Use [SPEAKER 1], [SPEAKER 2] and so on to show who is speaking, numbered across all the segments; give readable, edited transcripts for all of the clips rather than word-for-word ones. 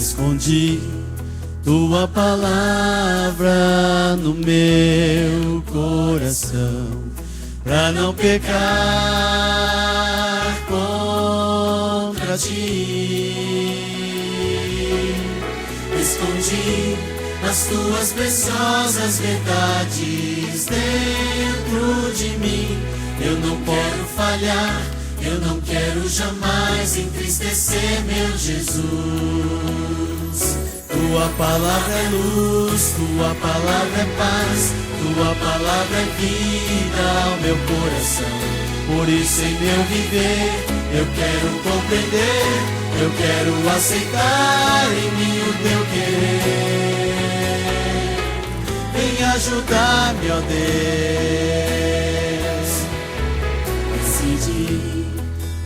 [SPEAKER 1] Escondi tua palavra no meu coração, pra não pecar contra ti. Escondi as tuas preciosas verdades dentro de mim. Eu não quero falhar, eu não quero jamais entristecer meu Jesus. Tua palavra é luz, tua palavra é paz, tua palavra é vida ao meu coração. Por isso em meu viver eu quero compreender, eu quero aceitar em mim o teu querer. Vem ajudar-me, ó Deus. Decidi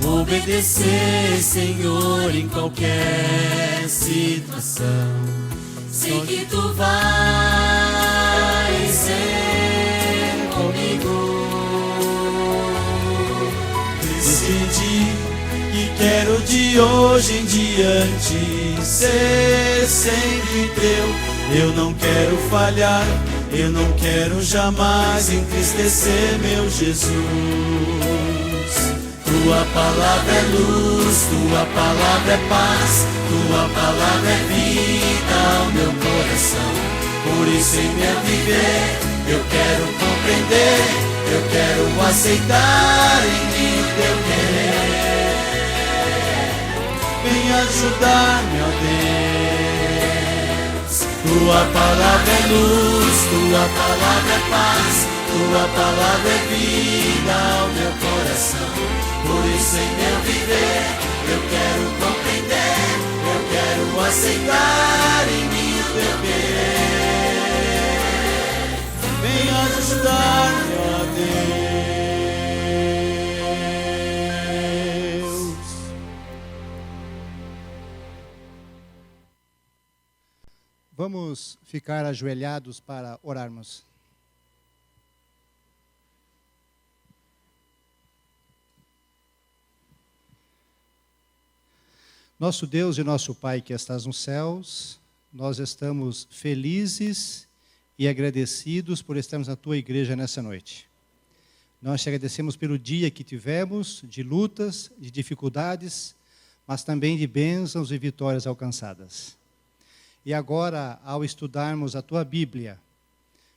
[SPEAKER 1] obedecer, Senhor, em qualquer situação. Sei que tu vais ser comigo. Decidi que quero de hoje em diante ser sempre teu. Eu não quero falhar, eu não quero jamais entristecer meu Jesus. Tua palavra é luz, tua palavra é paz, tua palavra é vida ao meu coração. Por isso em meu viver eu quero compreender, eu quero aceitar em mim o teu querer. Vem ajudar-me, ó Deus. Tua palavra é luz, tua palavra é paz, tua palavra é vida ao meu coração. Por isso em meu viver eu quero compreender, eu quero aceitar em mim o teu querer. Vem ajudar-me, ó Deus.
[SPEAKER 2] Vamos ficar ajoelhados para orarmos. Nosso Deus e nosso Pai que estás nos céus, nós estamos felizes e agradecidos por estarmos na Tua igreja nessa noite. Nós te agradecemos pelo dia que tivemos, de lutas, de dificuldades, mas também de bênçãos e vitórias alcançadas. E agora, ao estudarmos a Tua Bíblia,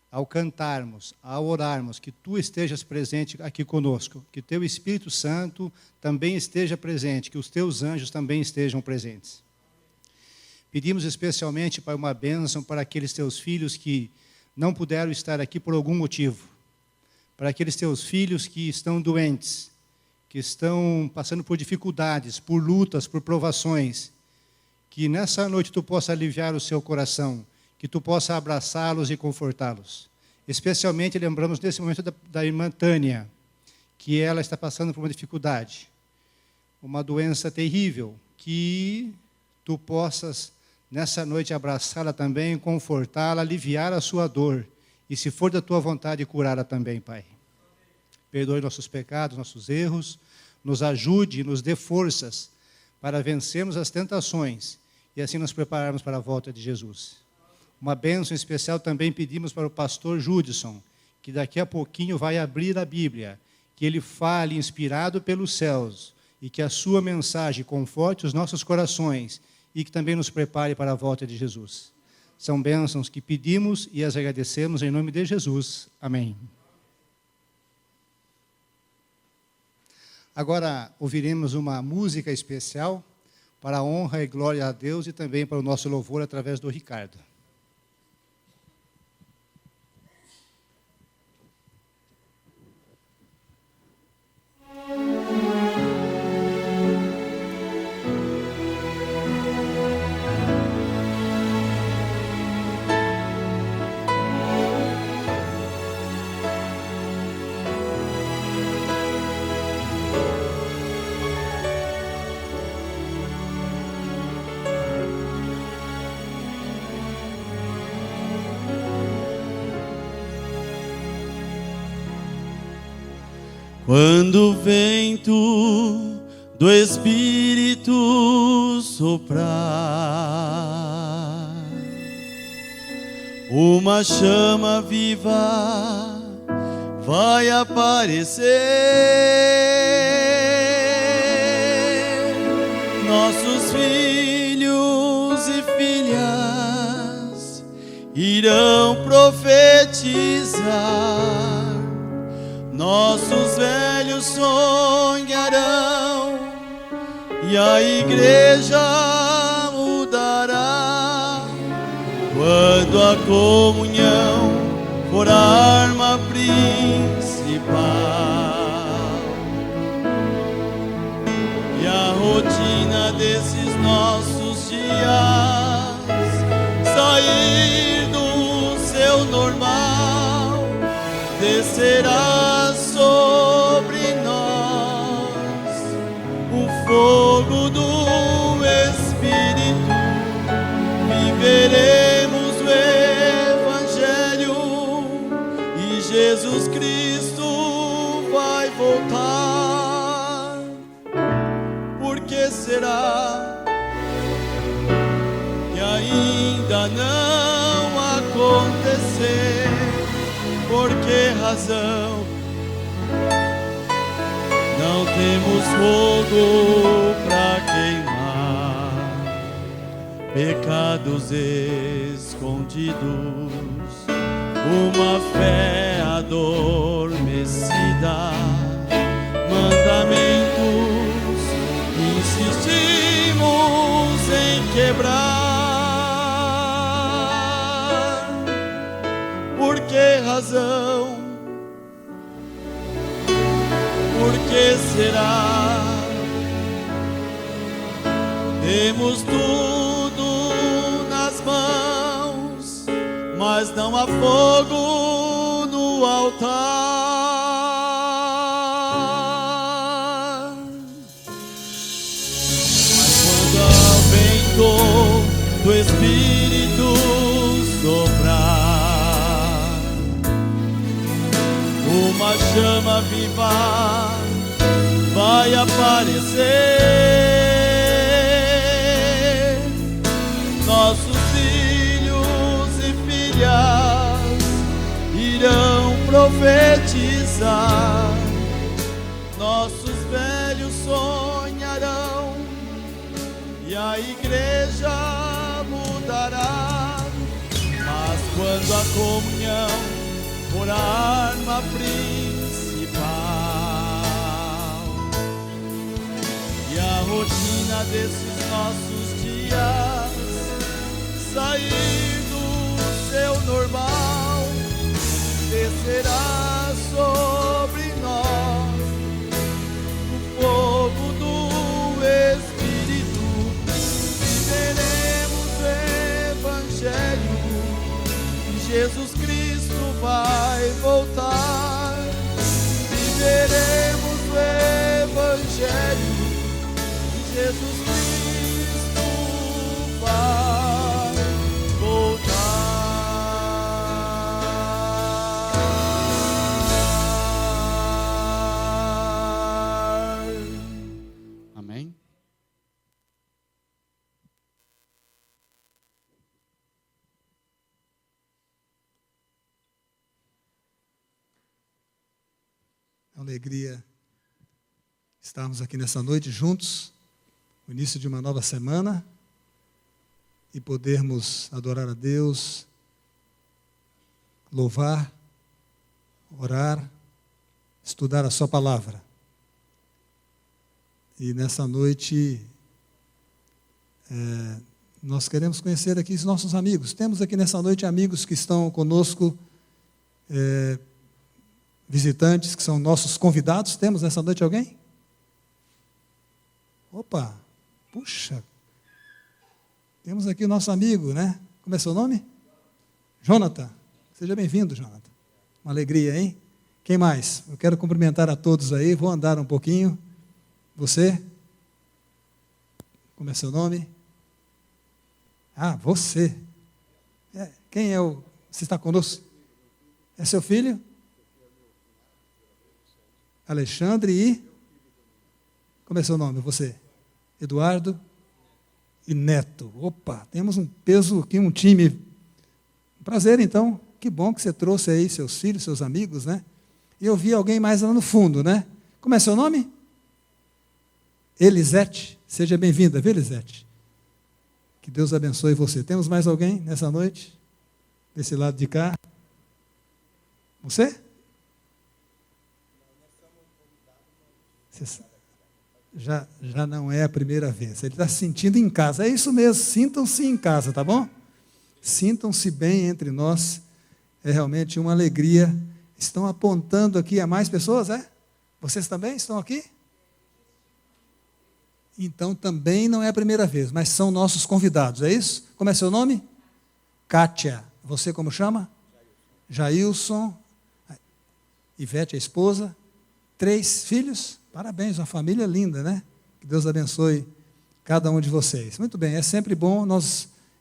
[SPEAKER 2] ao cantarmos, ao orarmos, que Tu estejas presente aqui conosco, que Teu Espírito Santo também esteja presente, que os Teus anjos também estejam presentes. Pedimos especialmente, Pai, uma bênção para aqueles Teus filhos que não puderam estar aqui por algum motivo, para aqueles Teus filhos que estão doentes, que estão passando por dificuldades, por lutas, por provações, que nessa noite Tu possa aliviar o seu coração, que Tu possa abraçá-los e confortá-los. Especialmente lembramos nesse momento da irmã Tânia, que ela está passando por uma dificuldade, uma doença terrível, que Tu possas nessa noite abraçá-la também, confortá-la, aliviar a sua dor, e se for da Tua vontade, curá-la também, Pai. Perdoe nossos pecados, nossos erros, nos ajude, nos dê forças para vencermos as tentações e assim nos prepararmos para a volta de Jesus. Uma bênção especial também pedimos para o pastor Judson, que daqui a pouquinho vai abrir a Bíblia, que ele fale inspirado pelos céus e que a sua mensagem conforte os nossos corações e que também nos prepare para a volta de Jesus. São bênçãos que pedimos e as agradecemos em nome de Jesus. Amém. Agora ouviremos uma música especial para a honra e glória a Deus e também para o nosso louvor através do Ricardo.
[SPEAKER 1] Quando o vento do Espírito soprar uma chama viva vai aparecer. Nossos filhos e filhas irão profetizar, nossos velhos sonharão e a igreja mudará. Quando a comunhão for a arma principal e a rotina desses nossos dias sair do seu normal, descerá sobre nós o fogo do Espírito, viveremos o Evangelho e Jesus Cristo vai voltar. Por que será que ainda não aconteceu? Por que razão não temos fogo para queimar pecados escondidos, uma fé adormecida, mandamentos insistimos em quebrar? Por que razão? Por que será? Temos tudo nas mãos, mas não há fogo no altar. Mas quando o vento do Espírito soprar, uma chama viva vai aparecer. Nossos filhos e filhas irão profetizar, nossos velhos sonharão e a igreja mudará. Mas quando a comunhão for a arma principal e a rotina desses nossos dias sair do seu normal, descerá sobre nós o fogo do Espírito, viveremos o Evangelho e Jesus Cristo vai voltar. Viveremos o Evangelho e Jesus Cristo vai voltar.
[SPEAKER 2] Amém?
[SPEAKER 3] Alegria estarmos aqui nessa noite juntos, no início de uma nova semana, e podermos adorar a Deus, louvar, orar, estudar a sua palavra. E nessa noite, nós queremos conhecer aqui os nossos amigos. Temos aqui nessa noite amigos que estão conosco, visitantes, que são nossos convidados. Temos nessa noite alguém? Opa, puxa, temos aqui o nosso amigo, né? Como é seu nome? Jonathan. Seja bem-vindo, Jonathan. Uma alegria, hein? Quem mais? Eu quero cumprimentar a todos aí, vou andar um pouquinho. Você? Como é seu nome? Ah, você. Quem é o... Você está conosco? É seu filho? Alexandre e... Como é seu nome? Você? Eduardo e Neto. Opa, temos um peso aqui, um time Prazer, então. Que bom que você trouxe aí seus filhos, seus amigos, né? E eu vi alguém mais lá no fundo, né? Como é seu nome? Elisete. Seja bem-vinda, viu, Elisete? Que Deus abençoe você. Temos mais alguém nessa noite? Desse lado de cá? Você? Já não é a primeira vez. Ele está se sentindo em casa. É isso mesmo, sintam-se em casa, tá bom? Sintam-se bem entre nós. É realmente uma alegria. Estão apontando aqui a mais pessoas, é? Vocês também estão aqui? Então também não é a primeira vez, mas são nossos convidados, é isso? Como é seu nome? Kátia. Você como chama? Jailson. Ivete, a esposa. 3 filhos? Parabéns, uma família linda, né? Que Deus abençoe cada um de vocês. Muito bem, é sempre bom,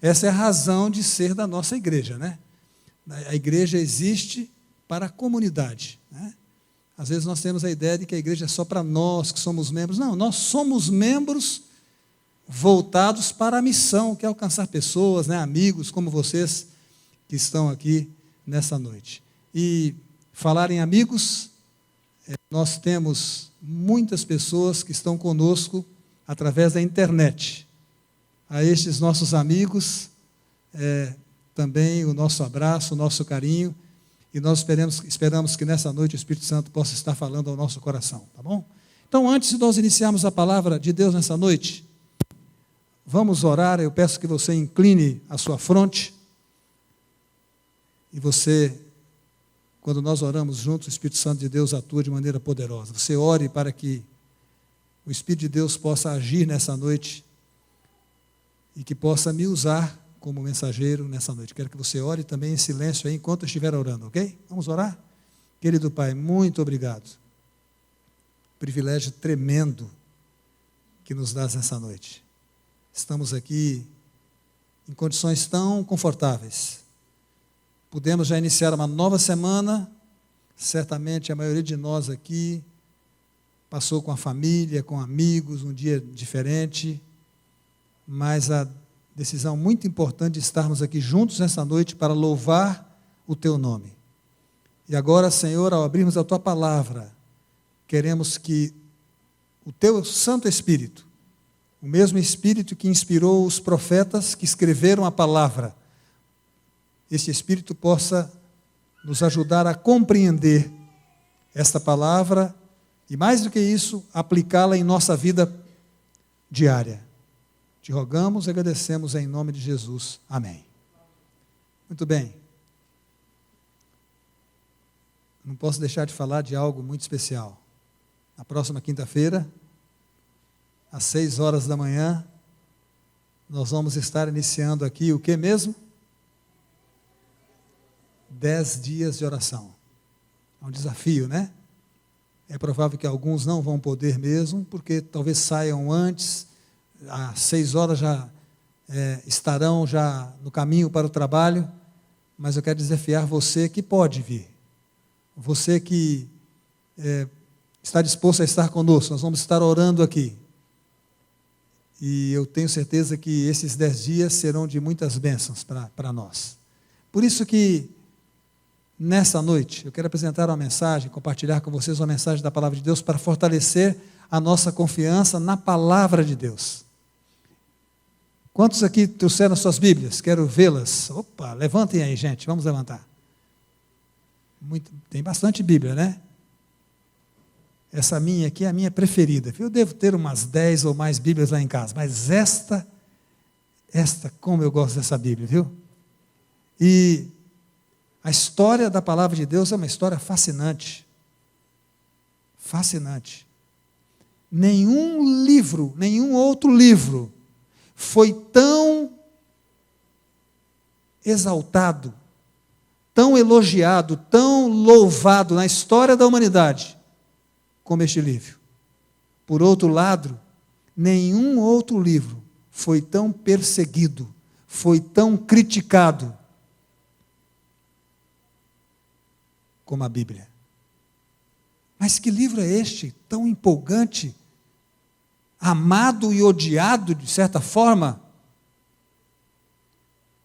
[SPEAKER 3] essa é a razão de ser da nossa igreja, né? A igreja existe para a comunidade, né? Às vezes nós temos a ideia de que a igreja é só para nós que somos membros. Não, nós somos membros voltados para a missão, que é alcançar pessoas, né? Amigos como vocês que estão aqui nessa noite. E falar em amigos, nós temos muitas pessoas que estão conosco através da internet. A estes nossos amigos, também o nosso abraço, o nosso carinho, e nós esperamos que nessa noite o Espírito Santo possa estar falando ao nosso coração, tá bom? Então, antes de nós iniciarmos a palavra de Deus nessa noite, vamos orar. Eu peço que você incline a sua fronte, e você, quando nós oramos juntos, o Espírito Santo de Deus atua de maneira poderosa. Você ore para que o Espírito de Deus possa agir nessa noite e que possa me usar como mensageiro nessa noite. Quero que você ore também em silêncio aí enquanto eu estiver orando, ok? Vamos orar? Querido Pai, muito obrigado. Privilégio tremendo que nos dás nessa noite. Estamos aqui em condições tão confortáveis. Pudemos já iniciar uma nova semana. Certamente a maioria de nós aqui passou com a família, com amigos, um dia diferente, mas a decisão muito importante de estarmos aqui juntos nessa noite para louvar o Teu nome. E agora, Senhor, ao abrirmos a Tua palavra, queremos que o Teu Santo Espírito, o mesmo Espírito que inspirou os profetas que escreveram a palavra, esse Espírito possa nos ajudar a compreender esta palavra e, mais do que isso, aplicá-la em nossa vida diária. Te rogamos e agradecemos em nome de Jesus. Amém. Muito bem. Não posso deixar de falar de algo muito especial. Na próxima quinta-feira, às 6 horas da manhã, nós vamos estar iniciando aqui o que mesmo? 10 dias de oração. É um desafio, né? É provável que alguns não vão poder mesmo, porque talvez saiam antes, às 6 horas já estarão já no caminho para o trabalho, mas eu quero desafiar você que pode vir. Você que está disposto a estar conosco, nós vamos estar orando aqui. E eu tenho certeza que esses 10 dias serão de muitas bênçãos para nós. Por isso que, nessa noite, eu quero apresentar uma mensagem, compartilhar com vocês uma mensagem da Palavra de Deus para fortalecer a nossa confiança na Palavra de Deus. Quantos aqui trouxeram suas Bíblias? Quero vê-las. Opa, levantem aí, gente, vamos levantar. Tem bastante Bíblia, né? Essa minha aqui é a minha preferida. Eu devo ter umas 10 ou mais Bíblias lá em casa, mas esta, como eu gosto dessa Bíblia, viu? E a história da Palavra de Deus é uma história fascinante. Fascinante. Nenhum livro, nenhum outro livro foi tão exaltado, tão elogiado, tão louvado na história da humanidade como este livro. Por outro lado, nenhum outro livro foi tão perseguido, foi tão criticado como a Bíblia. Mas que livro é este, tão empolgante, amado e odiado, de certa forma?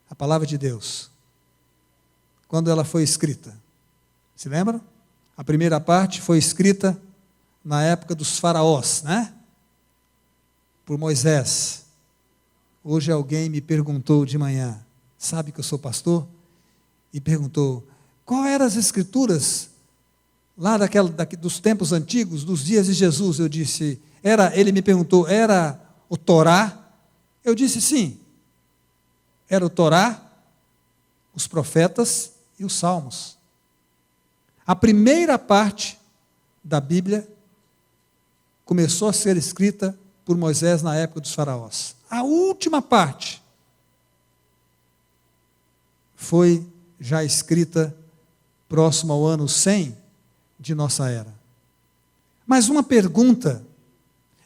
[SPEAKER 3] A Palavra de Deus. quando ela foi escrita? Se lembram? A primeira parte foi escrita na época dos faraós, né? Por Moisés. Hoje alguém me perguntou de manhã, sabe que eu sou pastor? E perguntou, qual eram as escrituras lá dos tempos antigos, dos dias de Jesus? Eu disse, ele me perguntou, era o Torá? Eu disse sim, era o Torá, os profetas e os salmos. A primeira parte da Bíblia começou a ser escrita por Moisés na época dos faraós. A última parte foi já escrita próximo ao ano 100 de nossa era. Mas uma pergunta,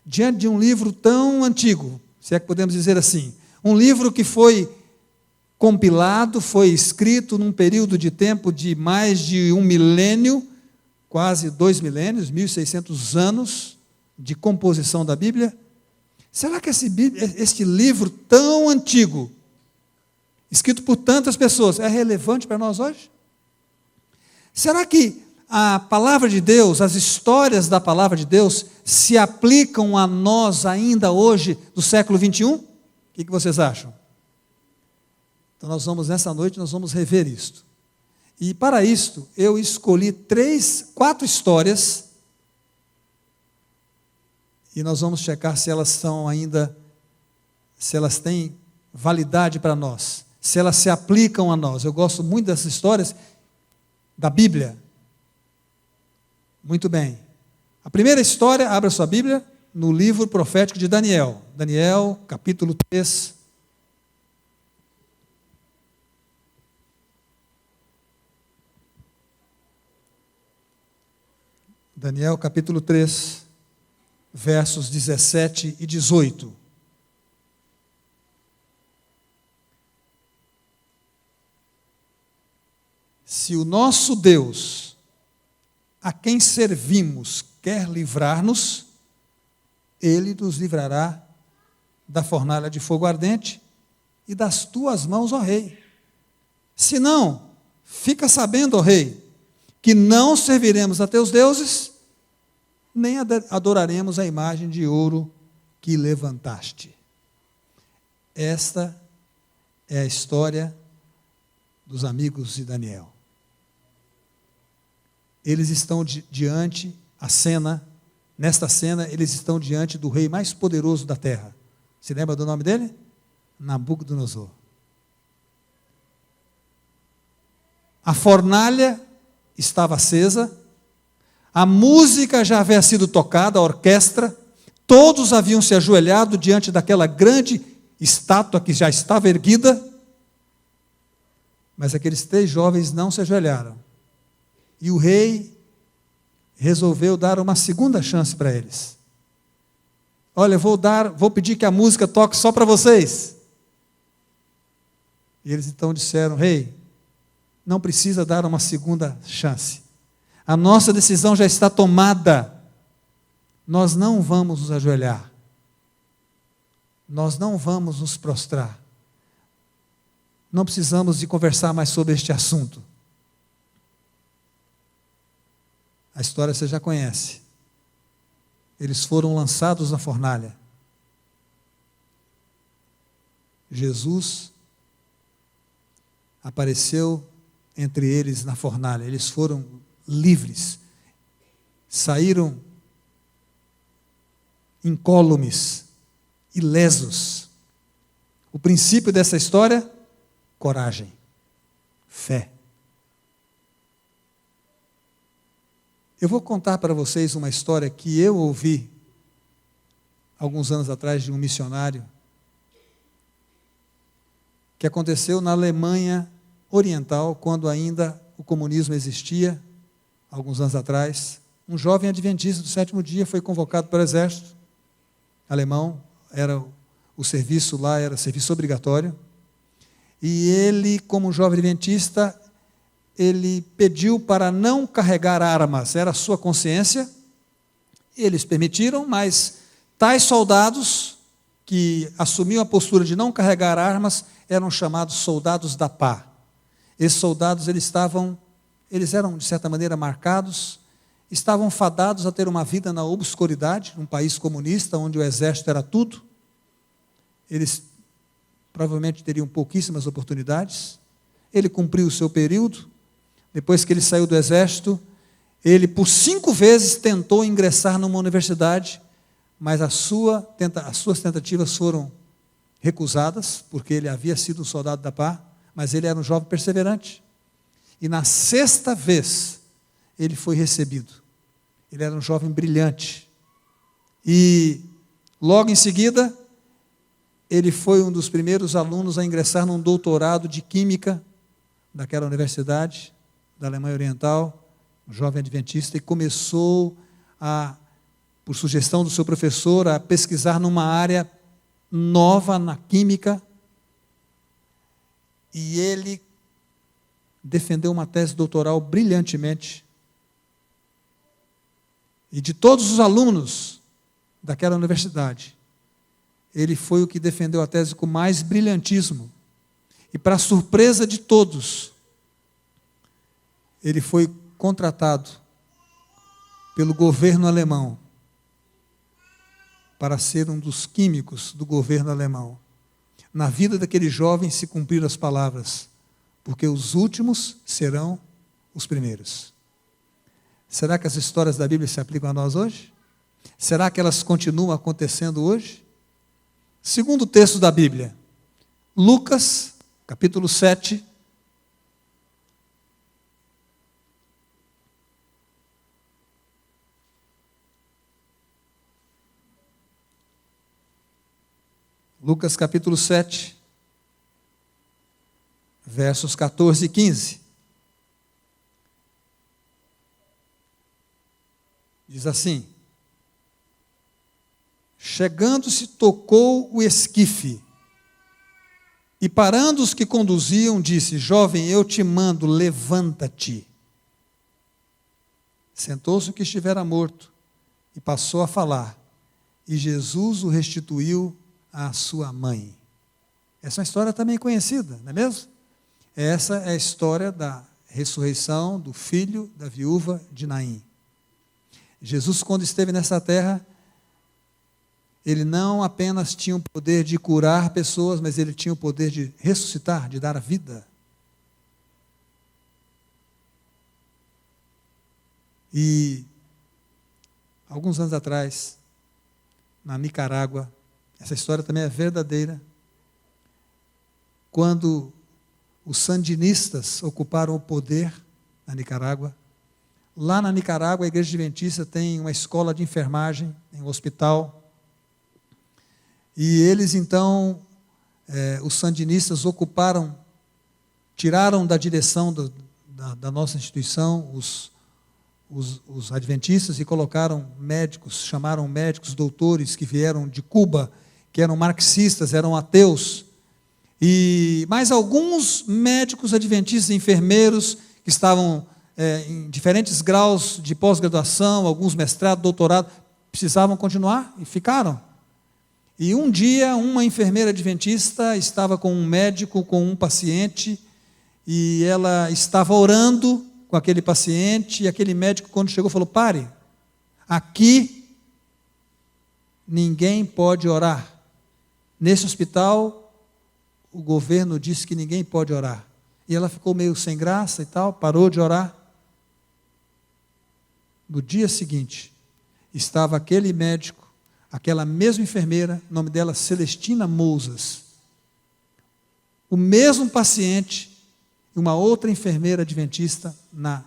[SPEAKER 3] diante de um livro tão antigo, se é que podemos dizer assim, um livro que foi compilado, foi escrito num período de tempo de mais de 1 milênio, quase 2 milênios, 1.600 anos de composição da Bíblia. Será que este livro tão antigo, escrito por tantas pessoas, é relevante para nós hoje? Será que a palavra de Deus, as histórias da palavra de Deus, se aplicam a nós ainda hoje, do século 21? O que vocês acham? Então nessa noite, nós vamos rever isto. E para isto, eu escolhi 4 histórias, e nós vamos checar se elas são ainda, se elas têm validade para nós, se elas se aplicam a nós. Eu gosto muito dessas histórias da Bíblia. Muito bem. A primeira história, abra sua Bíblia, no livro profético de Daniel. Daniel, capítulo 3. Daniel, capítulo 3, versos 17 e 18. Se o nosso Deus, a quem servimos, quer livrar-nos, Ele nos livrará da fornalha de fogo ardente e das tuas mãos, ó rei. Se não, fica sabendo, ó rei, que não serviremos a teus deuses, nem adoraremos a imagem de ouro que levantaste. Esta é a história dos amigos de Daniel. Eles estão diante a cena, nesta cena, eles estão diante do rei mais poderoso da terra. Se lembra do nome dele? Nabucodonosor. A fornalha estava acesa, a música já havia sido tocada, a orquestra, todos haviam se ajoelhado diante daquela grande estátua que já estava erguida, mas aqueles 3 jovens não se ajoelharam. E o rei resolveu dar uma segunda chance para eles. Olha, vou pedir que a música toque só para vocês. E eles então disseram, rei, não precisa dar uma segunda chance. A nossa decisão já está tomada. Nós não vamos nos ajoelhar. Nós não vamos nos prostrar. Não precisamos de conversar mais sobre este assunto. A história você já conhece. Eles foram lançados na fornalha. Jesus apareceu entre eles na fornalha. Eles foram livres. Saíram incólumes, ilesos. O princípio dessa história, coragem, fé. Eu vou contar para vocês uma história que eu ouvi alguns anos atrás de um missionário que aconteceu na Alemanha Oriental, quando ainda o comunismo existia, alguns anos atrás. Um jovem adventista do 7º dia foi convocado para o exército alemão, o serviço lá era serviço obrigatório, e ele, como jovem adventista, ele pediu para não carregar armas, era a sua consciência. Eles permitiram, mas tais soldados que assumiam a postura de não carregar armas eram chamados soldados da pá. Esses soldados, eles eram, de certa maneira, marcados, estavam fadados a ter uma vida na obscuridade, num país comunista, onde o exército era tudo. Eles provavelmente teriam pouquíssimas oportunidades. Ele cumpriu o seu período. Depois que ele saiu do exército, ele por 5 vezes tentou ingressar numa universidade, mas as suas tentativas foram recusadas, porque ele havia sido um soldado da paz, mas ele era um jovem perseverante. E na 6ª vez, ele foi recebido. Ele era um jovem brilhante. E logo em seguida, ele foi um dos primeiros alunos a ingressar num doutorado de química daquela universidade da Alemanha Oriental, um jovem adventista, e começou por sugestão do seu professor, a pesquisar numa área nova na química. E ele defendeu uma tese doutoral brilhantemente. E de todos os alunos daquela universidade, ele foi o que defendeu a tese com mais brilhantismo. E, para surpresa de todos, ele foi contratado pelo governo alemão para ser um dos químicos do governo alemão. Na vida daquele jovem se cumpriram as palavras: porque os últimos serão os primeiros. Será que as histórias da Bíblia se aplicam a nós hoje? Será que elas continuam acontecendo hoje? Segundo texto da Bíblia, Lucas, capítulo 7. Lucas capítulo 7, versos 14 e 15. Diz assim: chegando-se, tocou o esquife, e parando os que conduziam, disse: jovem, eu te mando, levanta-te. Sentou-se o que estivera morto, e passou a falar, e Jesus o restituiu à sua mãe. Essa é uma história também conhecida, não é mesmo? Essa é a história da ressurreição do filho da viúva de Naim. Jesus, quando esteve nessa terra, ele não apenas tinha o poder de curar pessoas, mas ele tinha o poder de ressuscitar, de dar a vida. E, alguns anos atrás, na Nicarágua, essa história também é verdadeira, quando os sandinistas ocuparam o poder na Nicarágua, lá na Nicarágua a Igreja Adventista tem uma escola de enfermagem, tem um hospital, e eles então, os sandinistas ocuparam, tiraram da direção da nossa instituição os adventistas e colocaram médicos, chamaram médicos, doutores que vieram de Cuba, que eram marxistas, eram ateus, e mais alguns médicos adventistas, enfermeiros, que estavam em diferentes graus de pós-graduação, alguns mestrado, doutorado, precisavam continuar e ficaram. E um dia, uma enfermeira adventista estava com um médico, com um paciente, e ela estava orando com aquele paciente, e aquele médico, quando chegou, falou: pare, aqui ninguém pode orar. Nesse hospital, o governo disse que ninguém pode orar. E ela ficou meio sem graça e tal, parou de orar. No dia seguinte, estava aquele médico, aquela mesma enfermeira, o nome dela Celestina Mousas, o mesmo paciente e uma outra enfermeira adventista na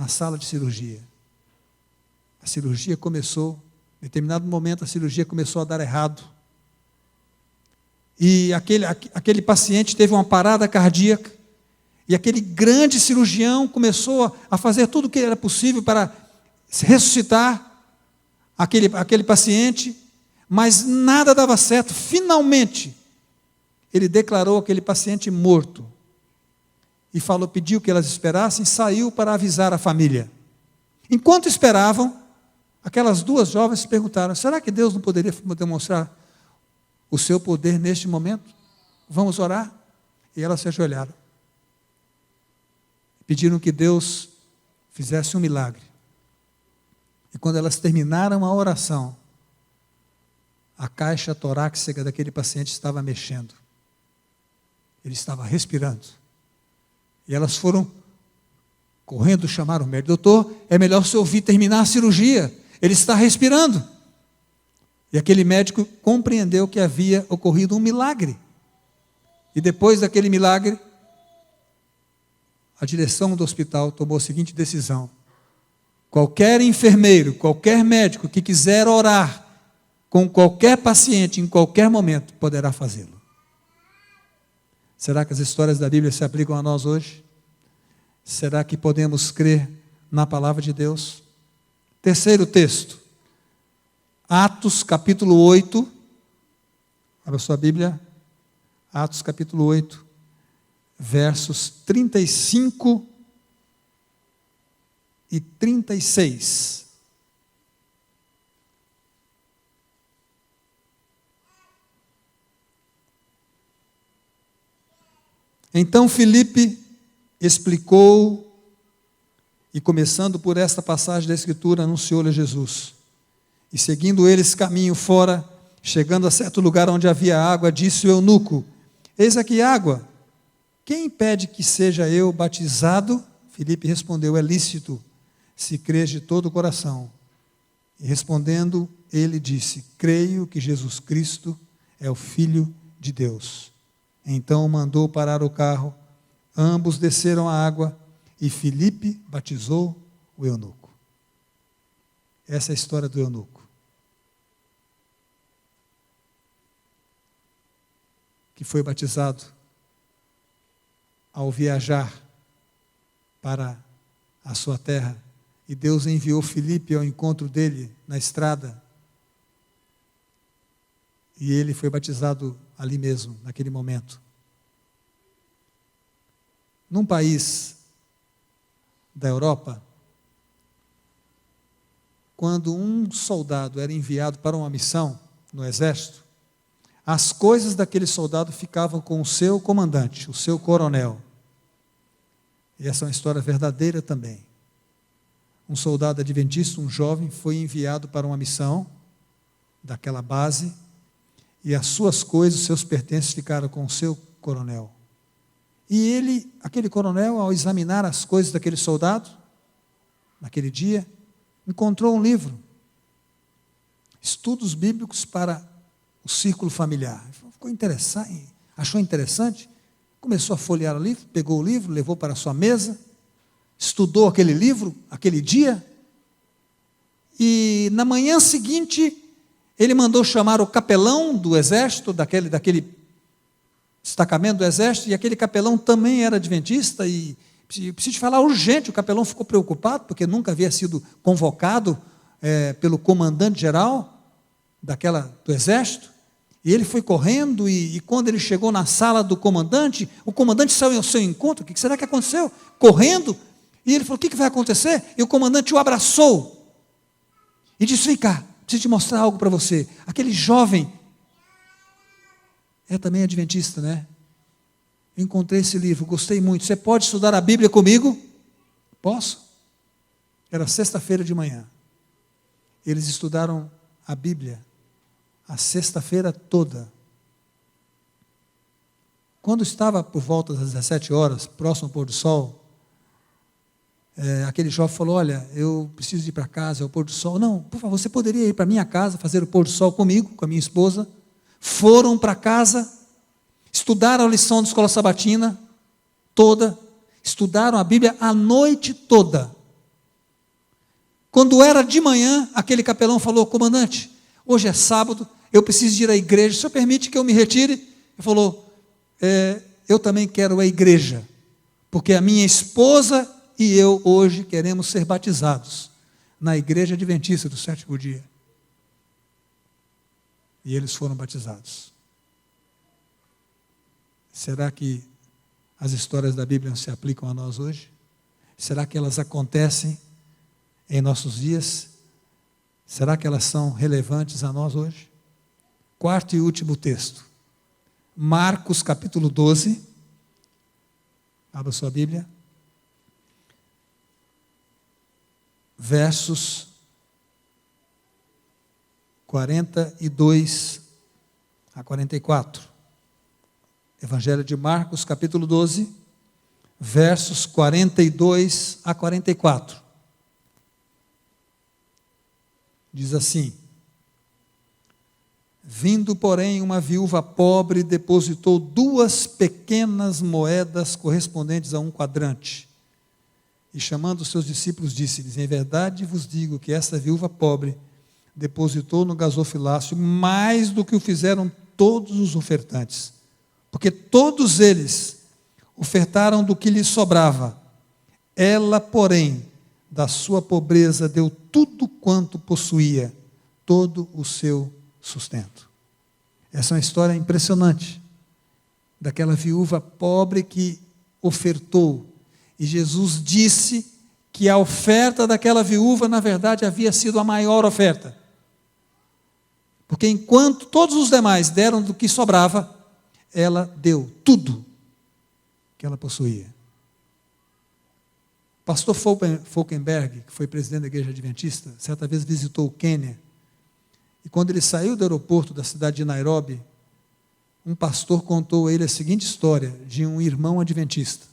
[SPEAKER 3] sala de cirurgia. A cirurgia começou, em determinado momento a cirurgia começou a dar errado. E aquele paciente teve uma parada cardíaca, e aquele grande cirurgião começou a fazer tudo o que era possível para ressuscitar aquele paciente, mas nada dava certo. Finalmente, ele declarou aquele paciente morto, e pediu que elas esperassem, saiu para avisar a família. Enquanto esperavam, aquelas duas jovens se perguntaram: será que Deus não poderia demonstrar o seu poder neste momento? Vamos orar? E elas se ajoelharam. Pediram que Deus fizesse um milagre. E quando elas terminaram a oração, a caixa torácica daquele paciente estava mexendo. Ele estava respirando. E elas foram correndo chamar o médico. Doutor, é melhor você ouvir terminar a cirurgia. Ele está respirando. E aquele médico compreendeu que havia ocorrido um milagre. E depois daquele milagre, a direção do hospital tomou a seguinte decisão: qualquer enfermeiro, qualquer médico que quiser orar com qualquer paciente em qualquer momento, poderá fazê-lo. Será que as histórias da Bíblia se aplicam a nós hoje? Será que podemos crer na palavra de Deus? Terceiro texto, Atos capítulo 8, abra sua Bíblia, Atos capítulo 8, versos 35 e 36. Então Filipe explicou, e começando por esta passagem da Escritura, anunciou-lhe a Jesus. E seguindo eles caminho fora, chegando a certo lugar onde havia água, disse o eunuco: eis aqui água, quem impede que seja eu batizado? Filipe respondeu: é lícito, se crês de todo o coração. E respondendo, ele disse: creio que Jesus Cristo é o Filho de Deus. Então mandou parar o carro, ambos desceram a água, e Filipe batizou o eunuco. Essa é a história do eunuco, que foi batizado ao viajar para a sua terra, e Deus enviou Filipe ao encontro dele na estrada, e ele foi batizado ali mesmo, naquele momento. Num país da Europa, quando um soldado era enviado para uma missão no exército, as coisas daquele soldado ficavam com o seu comandante, o seu coronel. E essa é uma história verdadeira também. Um soldado adventista, um jovem, foi enviado para uma missão daquela base, e as suas coisas, os seus pertences ficaram com o seu coronel. E ele, aquele coronel, ao examinar as coisas daquele soldado, naquele dia, encontrou um livro, Estudos Bíblicos para o Círculo Familiar. Ficou interessado, achou interessante, começou a folhear o livro, pegou o livro, levou para a sua mesa, estudou aquele livro, aquele dia, e na manhã seguinte, ele mandou chamar o capelão do exército, daquele destacamento do exército, e aquele capelão também era adventista, e preciso te falar urgente, o capelão ficou preocupado, porque nunca havia sido convocado pelo comandante-geral do exército, e ele foi correndo, e quando ele chegou na sala do comandante, o comandante saiu ao seu encontro. O que será que aconteceu? Correndo, e ele falou: o que vai acontecer? E o comandante o abraçou, e disse: vem cá, preciso te mostrar algo para você. Aquele jovem é também adventista, né? Eu encontrei esse livro, gostei muito. Você pode estudar a Bíblia comigo? Posso? Era sexta-feira de manhã. Eles estudaram a Bíblia a sexta-feira toda. Quando estava por volta das 17 horas, próximo ao pôr do sol, aquele jovem falou: olha, eu preciso ir para casa, é o pôr do sol. Não, por favor, você poderia ir para a minha casa, fazer o pôr do sol comigo, com a minha esposa? Foram para casa, estudaram a lição da escola sabatina toda, estudaram a Bíblia a noite toda. Quando era de manhã, aquele capelão falou: comandante, hoje é sábado, eu preciso ir à igreja, o senhor permite que eu me retire? Ele falou: eu também quero a igreja, porque a minha esposa e eu hoje queremos ser batizados na igreja adventista do sétimo dia. E eles foram batizados. Será que as histórias da Bíblia se aplicam a nós hoje? Será que elas acontecem em nossos dias? Será que elas são relevantes a nós hoje? Quarto e último texto, Marcos capítulo 12, Abra sua Bíblia. Versos 42 a 44. Evangelho de Marcos, capítulo 12, versos 42 a 44. Diz assim: Vindo, porém, uma viúva pobre, depositou 2 pequenas moedas correspondentes a 1 quadrante. E chamando os seus discípulos, disse-lhes: Em verdade vos digo que esta viúva pobre depositou no gasofilácio mais do que o fizeram todos os ofertantes. Porque todos eles ofertaram do que lhes sobrava. Ela, porém, da sua pobreza deu tudo quanto possuía, todo o seu sustento. Essa é uma história impressionante, daquela viúva pobre que ofertou. E Jesus disse que a oferta daquela viúva, na verdade, havia sido a maior oferta. Porque enquanto todos os demais deram do que sobrava, ela deu tudo que ela possuía. Pastor Falkenberg, que foi presidente da Igreja Adventista, certa vez visitou o Quênia. E quando ele saiu do aeroporto da cidade de Nairobi, um pastor contou a ele a seguinte história de um irmão adventista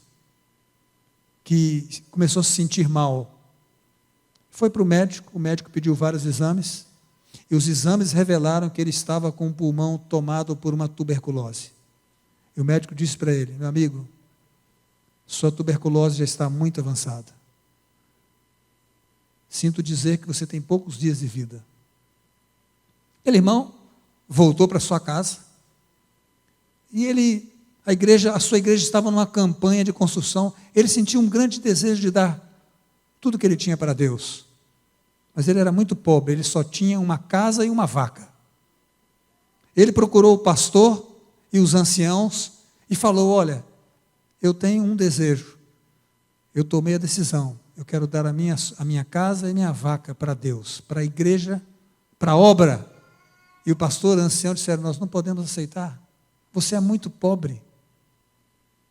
[SPEAKER 3] que começou a se sentir mal. Foi para o médico pediu vários exames, e os exames revelaram que ele estava com o pulmão tomado por uma tuberculose. E o médico disse para ele: meu amigo, sua tuberculose já está muito avançada. Sinto dizer que você tem poucos dias de vida. Aquele irmão voltou para sua casa, e a sua igreja estava numa campanha de construção. Ele sentiu um grande desejo de dar tudo que ele tinha para Deus. Mas ele era muito pobre, ele só tinha uma casa e uma vaca. Ele procurou o pastor e os anciãos e falou: olha, eu tenho um desejo, eu tomei a decisão, eu quero dar a minha casa e minha vaca para Deus, para a igreja, para a obra. E o pastor e o ancião disseram: nós não podemos aceitar, você é muito pobre,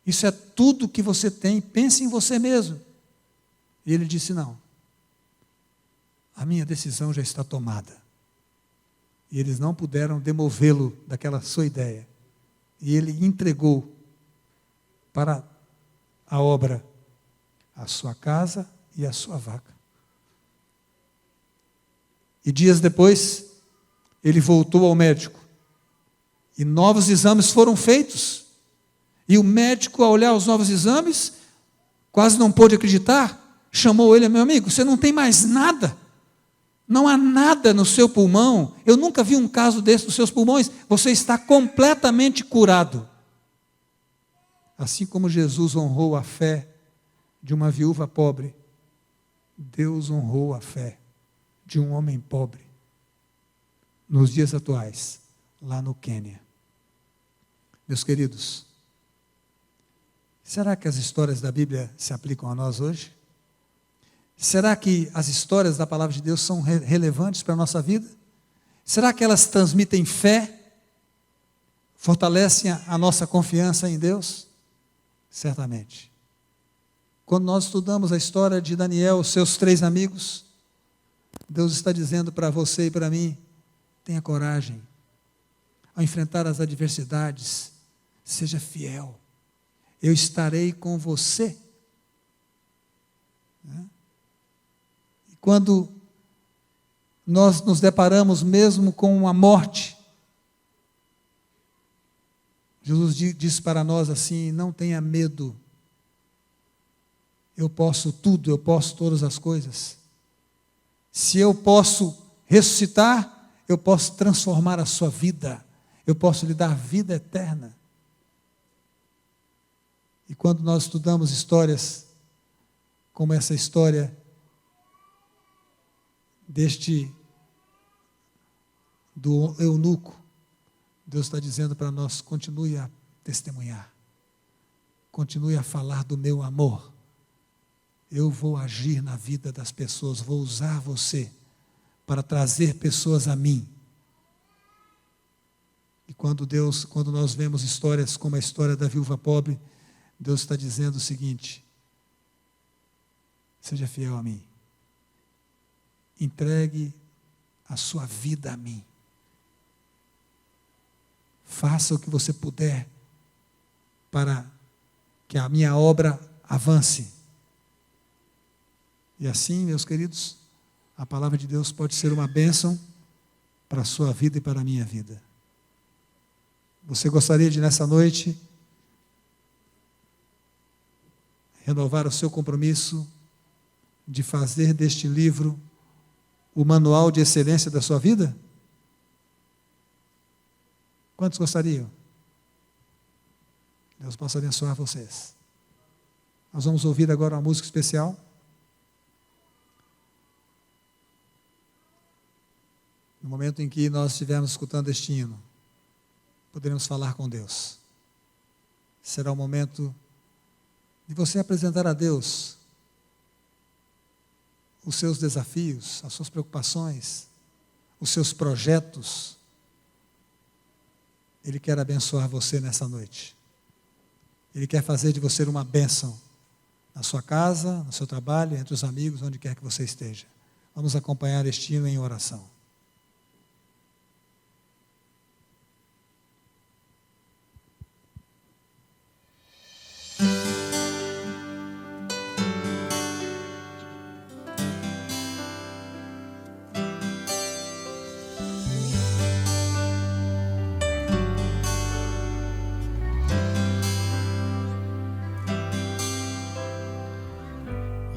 [SPEAKER 3] isso é tudo que você tem, pense em você mesmo. E ele disse: não, a minha decisão já está tomada. E eles não puderam demovê-lo daquela sua ideia. E ele entregou para a obra a sua casa e a sua vaca. E dias depois, ele voltou ao médico. E novos exames foram feitos. E o médico, ao olhar os novos exames, quase não pôde acreditar. Chamou ele: meu amigo, você não tem mais nada. Não há nada no seu pulmão. Eu nunca vi um caso desse nos seus pulmões. Você está completamente curado. Assim como Jesus honrou a fé de uma viúva pobre, Deus honrou a fé de um homem pobre nos dias atuais, lá no Quênia. Meus queridos, será que as histórias da Bíblia se aplicam a nós hoje? Será que as histórias da palavra de Deus são relevantes para a nossa vida? Será que elas transmitem fé? Fortalecem a nossa confiança em Deus? Certamente. Quando nós estudamos a história de Daniel, seus 3 amigos, Deus está dizendo para você e para mim: tenha coragem. Ao enfrentar as adversidades, seja fiel. Eu estarei com você. Quando nós nos deparamos mesmo com a morte, Jesus diz para nós assim: não tenha medo, eu posso tudo, eu posso todas as coisas. Se eu posso ressuscitar, eu posso transformar a sua vida, eu posso lhe dar vida eterna. E quando nós estudamos histórias como essa história do eunuco, Deus está dizendo para nós: continue a testemunhar, continue a falar do meu amor. Eu vou agir na vida das pessoas, vou usar você para trazer pessoas a mim. E quando nós vemos histórias como a história da viúva pobre, Deus está dizendo o seguinte: seja fiel a mim. Entregue a sua vida a mim. Faça o que você puder para que a minha obra avance. E assim, meus queridos, a palavra de Deus pode ser uma bênção para a sua vida e para a minha vida. Você gostaria de, nessa noite, renovar o seu compromisso de fazer deste livro o manual de excelência da sua vida? Quantos gostariam? Deus possa abençoar vocês. Nós vamos ouvir agora uma música especial. No momento em que nós estivermos escutando este hino, poderemos falar com Deus. Será o momento de você apresentar a Deus os seus desafios, as suas preocupações, os seus projetos. Ele quer abençoar você nessa noite. Ele quer fazer de você uma bênção na sua casa, no seu trabalho, entre os amigos, onde quer que você esteja. Vamos acompanhar este hino em oração.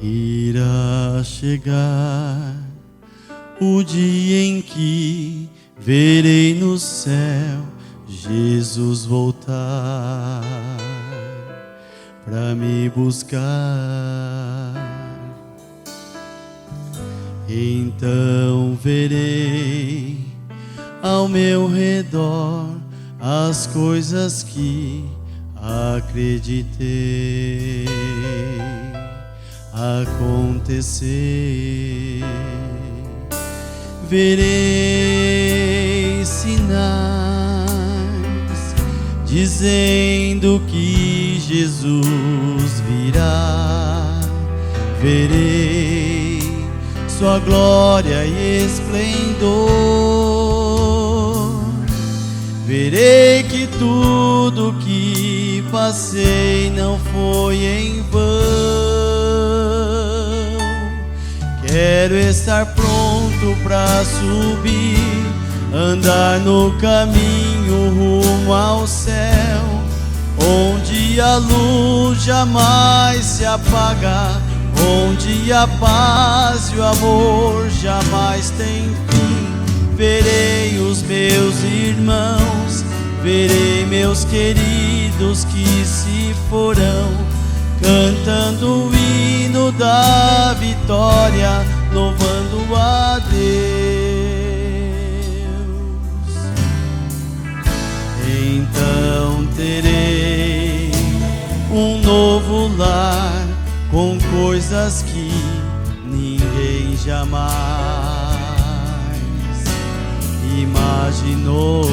[SPEAKER 1] Irá chegar o dia em que verei no céu Jesus voltar para me buscar. Então verei ao meu redor as coisas que acreditei acontecer. Verei sinais dizendo que Jesus virá. Verei sua glória e esplendor. Verei que tudo que passei não foi em vão. Quero estar pronto para subir, andar no caminho rumo ao céu, onde a luz jamais se apaga, onde a paz e o amor jamais têm fim. Verei os meus irmãos, verei meus queridos que se forão, cantando o hino da vitória, louvando a Deus. Então terei um novo lar com coisas que ninguém jamais imaginou.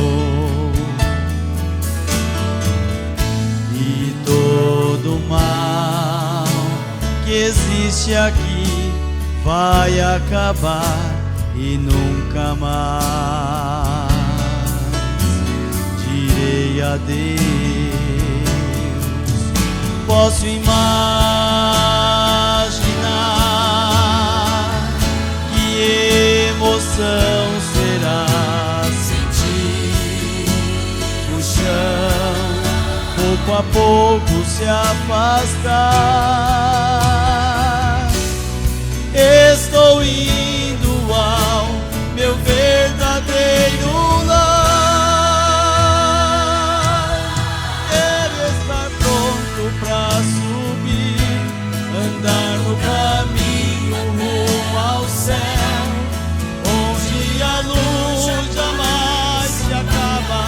[SPEAKER 1] E todo mal que existe aqui vai acabar e nunca mais direi adeus. Posso imaginar que emoção será sentir o chão pouco a pouco se afastar. Estou indo ao meu verdadeiro lar. Quero estar pronto para subir, andar no caminho rumo ao céu, onde a luz jamais se acaba,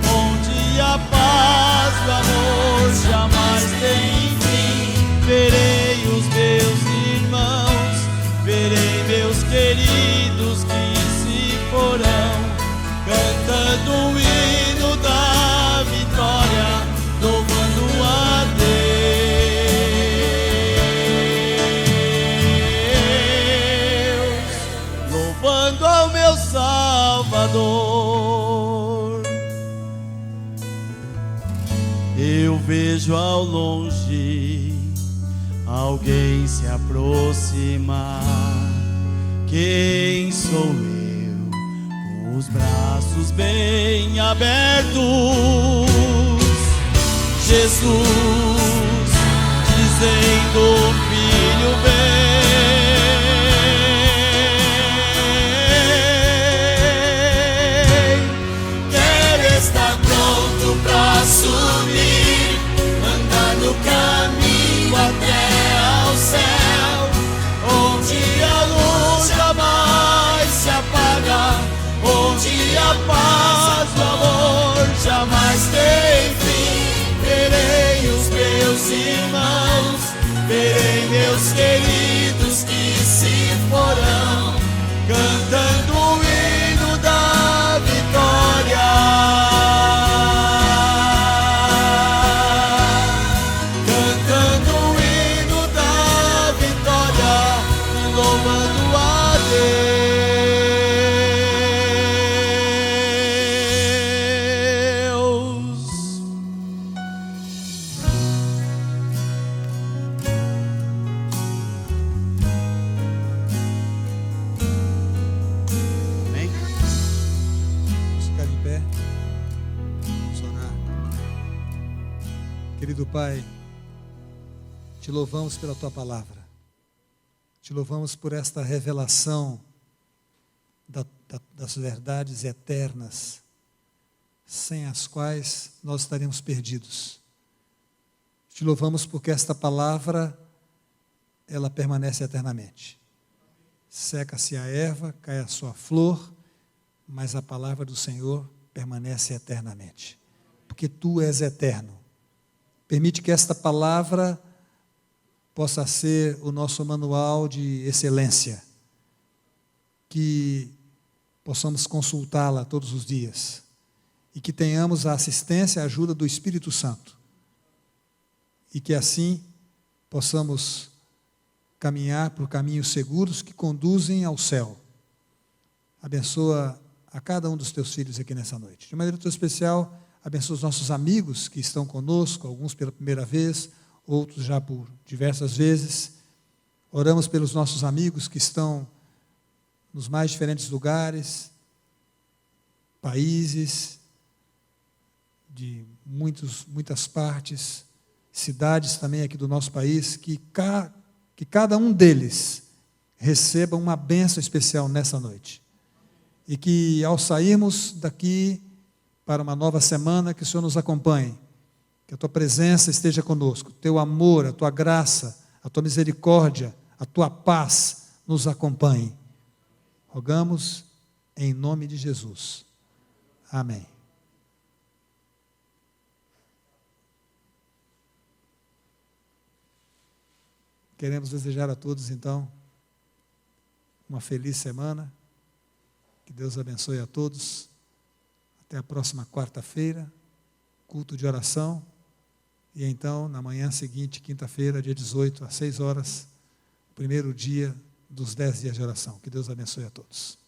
[SPEAKER 1] onde a paz e o amor jamais tem fim. Verei os meus irmãos, verei meus queridos que se forão, cantando o hino da vitória, louvando a Deus. Eu vejo ao longe alguém se aproximar. Quem sou eu? Com os braços bem abertos. Jesus dizendo: filho, vem. Quero estar pronto pra subir, andar no caminho até ao céu, onde a luz jamais se apaga, onde a paz do amor jamais tem fim. Verei os meus irmãos, verei meus queridos que se forão, cantando o hino da vitória, cantando o hino da vitória, louvando a Deus. Amém?
[SPEAKER 3] Vamos ficar de pé. Vamos orar. Querido Pai, te louvamos pela Tua palavra. Te louvamos por esta revelação das verdades eternas, sem as quais nós estaríamos perdidos. Te louvamos porque esta palavra, ela permanece eternamente. Seca-se a erva, cai a sua flor, mas a palavra do Senhor permanece eternamente. Porque Tu és eterno. Permite que esta palavra possa ser o nosso manual de excelência, que possamos consultá-la todos os dias e que tenhamos a assistência e a ajuda do Espírito Santo e que assim possamos caminhar por caminhos seguros que conduzem ao céu. Abençoa a cada um dos Teus filhos aqui nessa noite. De maneira tão especial, abençoa os nossos amigos que estão conosco, alguns pela primeira vez, outros já por diversas vezes. Oramos pelos nossos amigos que estão nos mais diferentes lugares, países, de muitas partes, cidades também aqui do nosso país, que cada um deles receba uma bênção especial nessa noite. E que ao sairmos daqui para uma nova semana, que o Senhor nos acompanhe, que a Tua presença esteja conosco, o Teu amor, a Tua graça, a Tua misericórdia, a Tua paz nos acompanhe. Rogamos em nome de Jesus. Amém. Queremos desejar a todos, então, uma feliz semana. Que Deus abençoe a todos. Até a próxima quarta-feira, culto de oração. E então, na manhã seguinte, quinta-feira, dia 18, às 6 horas, o primeiro dia dos 10 dias de oração. Que Deus abençoe a todos.